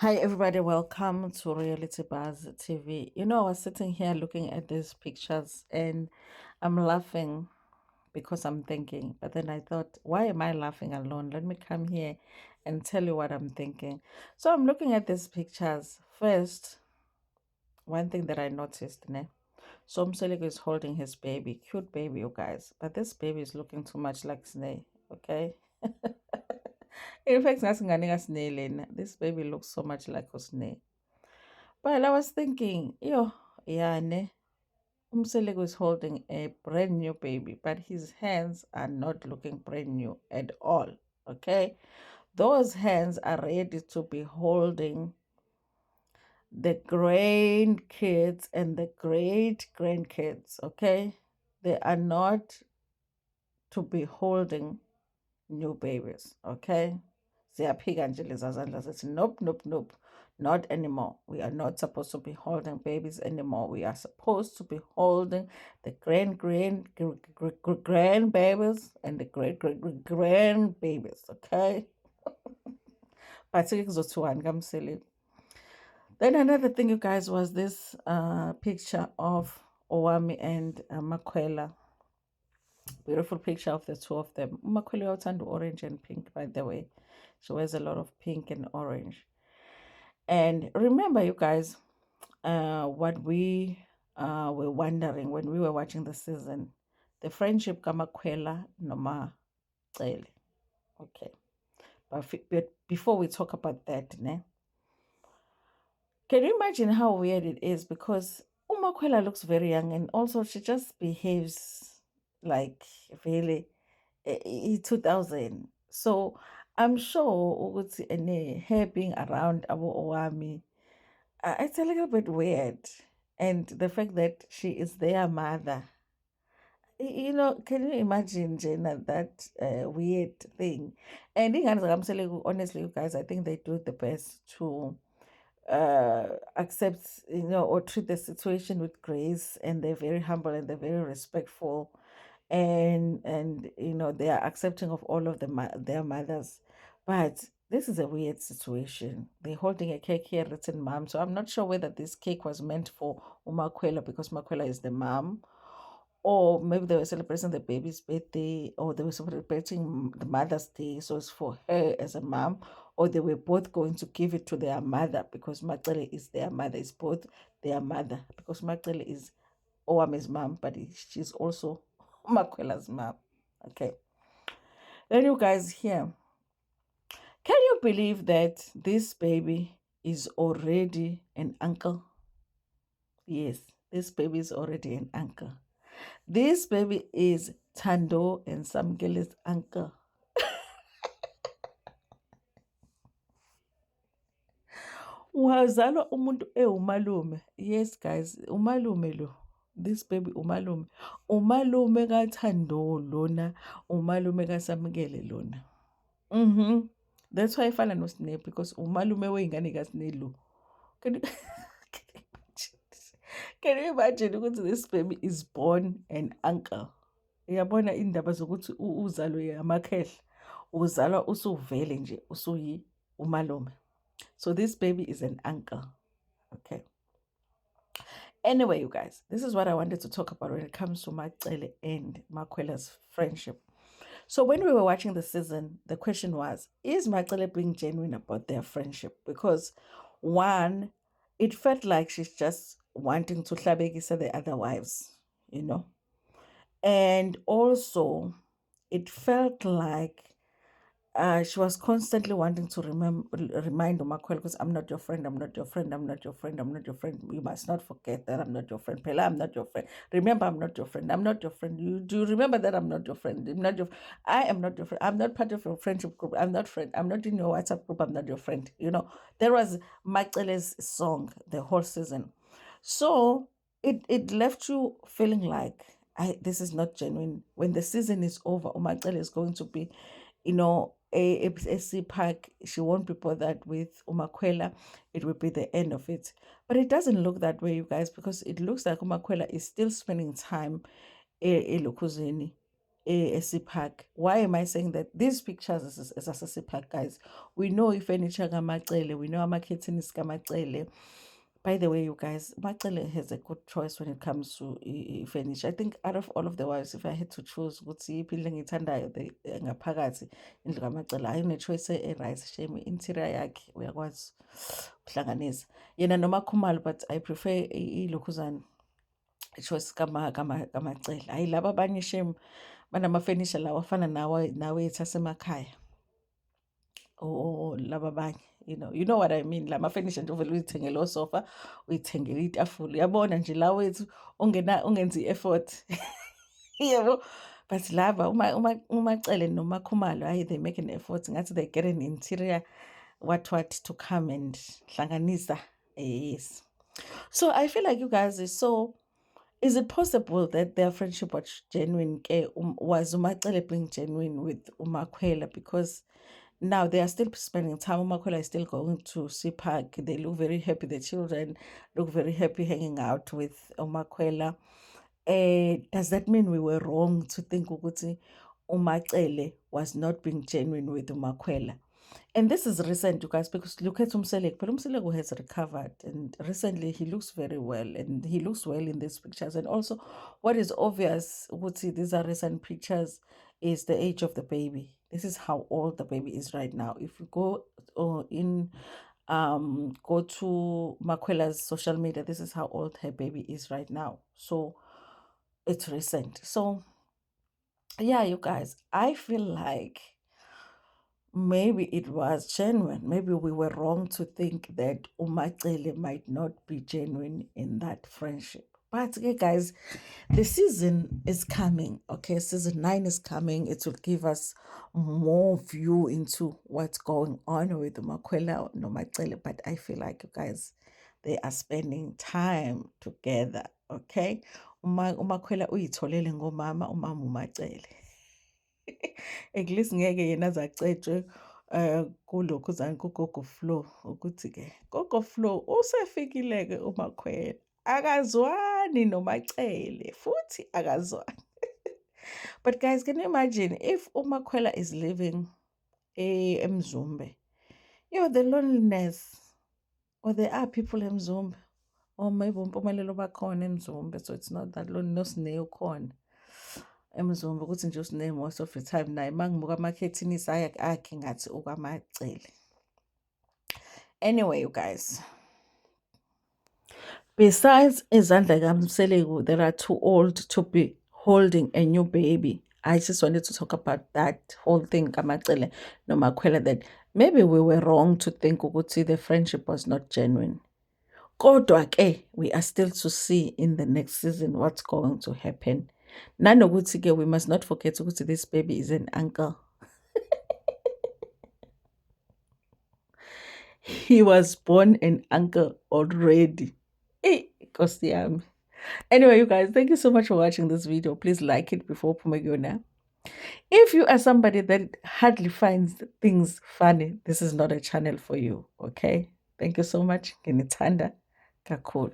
Hi, everybody. Welcome to Reality Buzz TV. I was sitting here looking at these pictures and I'm laughing because I'm thinking. But then I thought, why am I laughing alone? Let me come here and tell you what I'm thinking. So I'm looking at these pictures. First, one thing that I noticed, ne? So Mseleko is holding his baby, cute baby, you guys. But this baby is looking too much like Snake, okay? In fact, this baby looks so much like Osney. But I was thinking, yeah, ne, Umseleko is holding a brand new baby, but his hands are not looking brand new at all. Okay, those hands are ready to be holding the grandkids and the great grandkids. Okay, they are not to be holding new babies. Okay, ziyaphika nje leza zandla zithi nope, nope, nope, not anymore. We are not supposed to be holding babies anymore. We are supposed to be holding the grandbabies and the grandbabies. Okay, but kuzothiwani kamseli. Then another thing, you guys, was this picture of Owami and Makwela. Beautiful picture of the two of them. Umakhulu uyathanda orange and pink, by the way. She wears a lot of pink and orange. And remember, you guys, what we were wondering when we were watching the season, the friendship kamakwela noma Cele. Okay. But before we talk about that, ne, can you imagine how weird it is? Because Umakwela looks very young and also she just behaves like really 2000. So I'm sure ukuthi her being around Abu Owami, it's a little bit weird. And the fact that she is their mother, can you imagine, Jenna, that weird thing? And honestly, you guys, I think they do the best to accept, or treat the situation with grace, and they're very humble and they're very respectful, and they are accepting of all of their mothers. But this is a weird situation. They're holding a cake here written mom, so I'm not sure whether this cake was meant for Umakwela because Makwela is the mom, or maybe they were celebrating the baby's birthday, or they were celebrating the Mother's Day, so it's for her as a mom, or they were both going to give it to their mother because Macele is their mother. It's both their mother because Macele is Owami's mom, but she's also Makwela's mom. Okay. Then you guys here, can you believe that this baby is already an uncle? Yes, this baby is already an uncle. This baby is Tando and Samgele's uncle. Wazalwa umuntu ewumalume. Yes, guys, umalume lo. This baby umalume. Umalume kaThando lona, umalume kaSamkele lona. Mhm. That's why ifana noSnake because umalume weingane kaSnake lo. Can you can you imagine? Can you imagine ukuthi this baby is born an uncle? Uyabona indaba zokuthi uzalwe amakhehla, uzalwa usuvele nje usuyi umalume. So this baby is an uncle. Okay. Anyway, you guys, this is what I wanted to talk about when it comes to Macele and Makwela's friendship. So when we were watching the season, the question was, is Macele being genuine about their friendship? Because one, it felt like she's just wanting to hlabekisa the other wives, you know. And also, it felt like she was constantly wanting to remind Umakwel, because I'm not your friend, I'm not your friend, I'm not your friend, I'm not your friend. You must not forget that I'm not your friend. Pela, I'm not your friend. Remember, I'm not your friend. I'm not your friend. You do remember that I'm not your friend. I'm not your. I am not your friend. I'm not part of your friendship group. I'm not friend. I'm not in your WhatsApp group. I'm not your friend. There was Makele's song the whole season, so it left you feeling like this is not genuine. When the season is over, Umakele is going to be, a pack. She won't be bothered with Umakwela. It will be the end of it. But it doesn't look that way, you guys, because it looks like Umakwela is still spending time Elukuzini. eSiphak. Why am I saying that? These pictures is esaseSiphak, guys. We know ifurniture kaMacele, we know ama-curtains kaMacele. By the way, you guys, Macele has a good choice when it comes to furniture. I think out of all of the wives, if I had to choose ukuthi iyiphi le engiyithandayo ngaphakathi indlu kaMacele, ayine-choice e-right. Shame interior yakhe uyakwazi ukuhlanganisa. Yena noma Khumalo, but I prefer ilokhuzana choice kaMacele. Hayi laba abanye shame banamafenisha lawa afana nawethu asemakhaya or laba abanye, you know what I mean. La mafenisha nje uvele uyithengele osofa, uyithengele itafula, uyabona nje la wethu ungenzi i-effort yebo. But laba uMacele noMakhumalo, hayi, they make an effort, ngathi they get an interior what to come and hlanganisa. Yes. So I feel like, you guys, is it possible that their friendship was genuine? Was Umacele being genuine with Umakwela? Because now they are still spending time. Umakwela is still going to Siphak. They look very happy. The children look very happy hanging out with Umakwela. Does that mean we were wrong to think ukuthi Umacele was not being genuine with Umakwela? And this is recent, you guys, because look at Umselek. But Umselek has recovered, and recently he looks very well, and he looks well in these pictures. And also, what is obvious, would see these are recent pictures, is the age of the baby. This is how old the baby is right now. If you go go to Makwela's social media, this is how old her baby is right now. So it's recent. So yeah, you guys, I feel like maybe it was genuine. Maybe we were wrong to think that Umacele might not be genuine in that friendship. But okay, guys, the season is coming. Okay, season 9 is coming. It will give us more view into what's going on with Umakwela and Umacele. But I feel like, you guys, they are spending time together. Okay, Umakwela uyitholele ngomama, umama Umacele. At least ngeke yena aze acetshwe kulokhuzana kuGogo Flo ukuthi-ke Gogo Flo usefikile-ke uMakhwela, akazwani noMacele futhi akazwani. But guys, can you imagine if uMakhwela is living eMzumbe? The loneliness, or there are people eMzumbe, or maybe uMpumelelo bakhona eMzumbe, so it's not that lonely. NoSineyo ukhona eMzumbe, ukuthi nje uSineyo most of the time naye mangibuka amakhethinisi akhe ngathi ukaMacele. Anyway, you guys, besides Izandla kaMseleku that are too old to be holding a new baby, I just wanted to talk about that whole thing kaMacele noMakhwela, that maybe we were wrong to think ukuthi the friendship was not genuine. Kodwa ke, we are still to see in the next season what's going to happen. Nanokuthi ke, we must not forget ukuthi this baby is an uncle. He was born an uncle already. Nkosi yami. Anyway, you guys, thank you so much for watching this video. Please like it before Pumegona. If you are somebody that hardly finds things funny, this is not a channel for you, okay? Thank you so much. Nginithanda kakhulu.